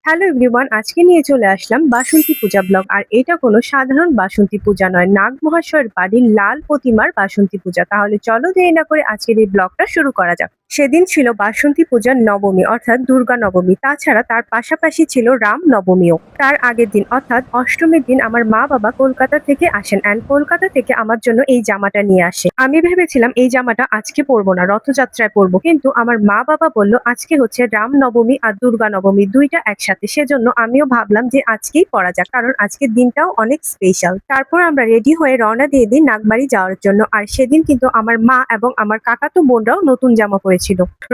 Hello everyone, আজকে নিয়ে চলে আসলাম বাসন্তী পূজা ব্লগ। আর এটা কোনো সাধারণ বাসন্তী পূজা নয়, নাগ মহাশয়ের বাড়ির লাল প্রতিমার বাসন্তী পূজা। তাহলে চলো দেরি না করে আজকের এই ব্লগটা শুরু করা যাক। সেদিন ছিল বাসন্তী পূজার নবমী অর্থাৎ দুর্গা নবমী। তাছাড়া তার পাশাপাশি ছিল রাম নবমীও। তার আগের দিন অর্থাৎ অষ্টমীর দিন আমার মা বাবা কলকাতা থেকে আসেন অ্যান্ড কলকাতা থেকে আমার জন্য এই জামাটা নিয়ে আসে। আমি ভেবেছিলাম এই জামাটা আজকে পরবো না, রথযাত্রায় পরবো, কিন্তু আমার মা বাবা বলল আজকে হচ্ছে রাম নবমী আর দুর্গা নবমী দুইটা একসাথে, সেজন্য আমিও ভাবলাম যে আজকেই পরা যাক, কারণ আজকের দিনটাও অনেক স্পেশাল। তারপর আমরা রেডি হয়ে রওনা দিয়ে দিই নাগবাড়ি যাওয়ার জন্য। আর সেদিন কিন্তু আমার মা এবং আমার কাকাতো বোনরাও নতুন জামা পরেছিল।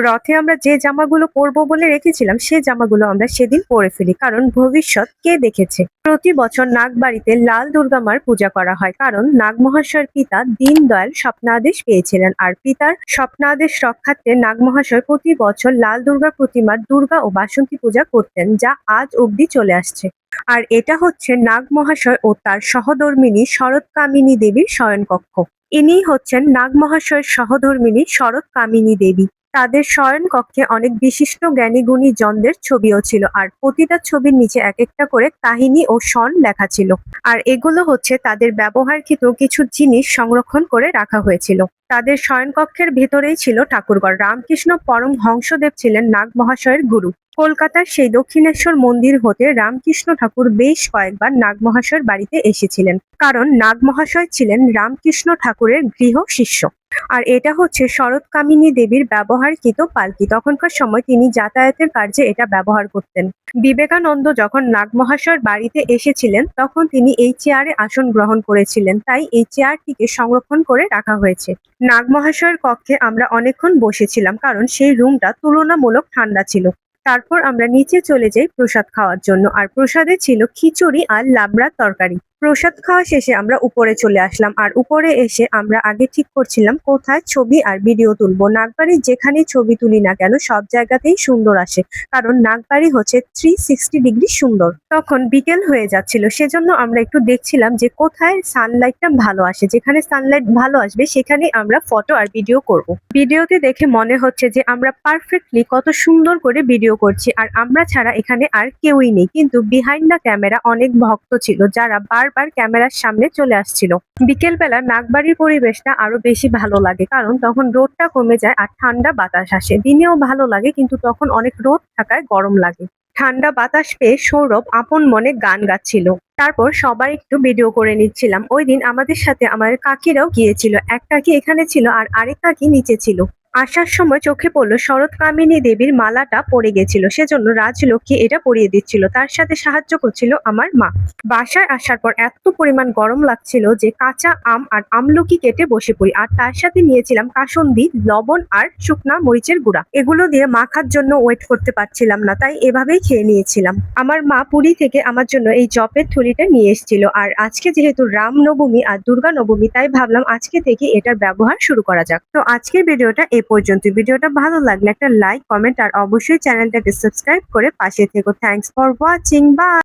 রথে আমরা যে জামাগুলো পরবো বলে রেখেছিলাম সে জামাগুলো আমরা সেদিন পরে ফেলি, কারণ ভবিষ্যৎ কে দেখেছে। প্রতি বছর নাগবাড়িতে লাল দুর্গা মার পূজা করা হয়, কারণ নাগ মহাশয়ের পিতা দীনদয়াল স্বপ্নাদেশ পেয়েছিলেন। আর পিতার স্বপ্নাদেশ রক্ষার্থে নাগ মহাশয় প্রতি বছর লাল দুর্গার প্রতিমার দুর্গা ও বাসন্তী পূজা করতেন, যা আজ অবধি চলে আসছে। আর এটা হচ্ছে নাগ মহাশয় ও তার সহধর্মিণী শরৎকামিনী দেবীর শয়নকক্ষ। ইনি হচ্ছেন নাগ মহাশয়ের সহধর্মিণী শরৎকামিনী দেবী। তাদের শয়ন কক্ষে অনেক বিশিষ্ট জ্ঞানী গুণী জনদের ছবিও ছিল, আর প্রতিটা ছবির নিচে এক একটা করে কাহিনী ও সন লেখা ছিল। আর এগুলো হচ্ছে তাদের ব্যবহারকৃত কিছু জিনিস সংরক্ষণ করে রাখা হয়েছিল। তাদের শয়নকক্ষের ভেতরেই ছিল ঠাকুরঘর। রামকৃষ্ণ পরমহংসদেব ছিলেন নাগ মহাশয়ের গুরু। কলকাতার সেই দক্ষিণেশ্বর মন্দির হতে রামকৃষ্ণ ঠাকুর বেশ কয়েকবার নাগ মহাশয়ের বাড়িতে এসেছিলেন, কারণ নাগ মহাশয় ছিলেন রামকৃষ্ণ ঠাকুরের গৃহ শিষ্য। আর এটা হচ্ছে শরৎকামিনী দেবীর ব্যবহারকৃত পালকি। তখনকার সময় তিনি যাতায়াতের কার্যে এটা ব্যবহার করতেন। বিবেকানন্দ যখন নাগ মহাশয়ের বাড়িতে এসেছিলেন তখন তিনি এই চেয়ারে আসন গ্রহণ করেছিলেন, তাই এই চেয়ারটিকে সংরক্ষণ করে রাখা হয়েছে। নাগ মহাশয়ের কক্ষে আমরা অনেকক্ষণ বসেছিলাম, কারণ সেই রুমটা তুলনামূলক ঠান্ডা ছিল। তারপর আমরা নিচে চলে যাই প্রসাদ খাওয়ার জন্য। আর প্রসাদে ছিল খিচুড়ি আর লাবড়ার তরকারি। প্রসাদ খাওয়া শেষে আমরা উপরে চলে আসলাম। আর উপরে এসে আমরা আগে ঠিক করছিলাম কোথায় ছবি আর ভিডিও তুলবো। নাগবাড়ির যেখানেই ছবি তুলি না কেন সব জায়গাতেই সুন্দর আসে, কারণ নাগবাড়ি হচ্ছে 360 ডিগ্রি সুন্দর। তখন বিকেল হয়ে যাচ্ছিল, সেজন্য আমরা একটু দেখছিলাম যে কোথায় সানলাইটটা ভালো আসে। যেখানে সানলাইট ভালো আসবে সেখানে আমরা ফটো আর ভিডিও করব। ভিডিওতে দেখে মনে হচ্ছে যে আমরা পারফেক্টলি কত সুন্দর করে ভিডিও করছি, আর আমরা ছাড়া এখানে আর কেউই নেই। কিন্তু বিহাইন্ড দ্য ক্যামেরা অনেক ভক্ত ছিল যারা বারবার ক্যামেরার সামনে চলে আসছিল। বিকেল বেলা নাগবাড়ির পরিবেশটা আরো বেশি ভালো লাগে, কারণ তখন রোদটা কমে যায় আর ঠান্ডা বাতাস আসে। দিনেও ভালো লাগে, কিন্তু তখন অনেক রোদ থাকায় গরম লাগে। ঠান্ডা বাতাস পেয়ে সৌরভ আপন মনে গান গাচ্ছিল। তারপর সবাই একটু ভিডিও করে নিচ্ছিলাম। ওই দিন আমাদের সাথে আমাদের কাকিরাও গিয়েছিল। এক কাকি এখানে ছিল আর আরেক কাকি নিচে ছিল। আসার সময় চোখে পড়লো শরৎকামিনী দেবীর মালাটা পড়ে গেছিল, সেজন্য রাজলক্ষ্মী এটা পরিয়ে দিচ্ছিল। তার সাথে সাহায্য করছিল আমার মা। বাসায় আসার পর এত পরিমাণ গরম লাগছিল যে কাঁচা আম আর আমলকি কেটে বসে পড়ি। আর তার সাথে নিয়েছিলাম কাসুন্দি, লবণ আর শুকনা মরিচের গুঁড়া। এগুলো দিয়ে মাখার জন্য ওয়েট করতে পারছিলাম না, তাই এভাবেই খেয়ে নিয়েছিলাম। আমার মা পুরী থেকে আমার জন্য এই জপের থলিটা নিয়ে এসেছিল। আর আজকে যেহেতু রাম নবমী আর দুর্গা নবমী, তাই ভাবলাম আজকে থেকে এটার ব্যবহার শুরু করা যাক। তো আজকের ভিডিওটা এ পর্যন্ত। ভিডিওটা ভালো লাগলে একটা লাইক, কমেন্ট আর অবশ্যই চ্যানেলটাকে সাবস্ক্রাইব করে পাশে থেকো। Thanks for watching. বাই।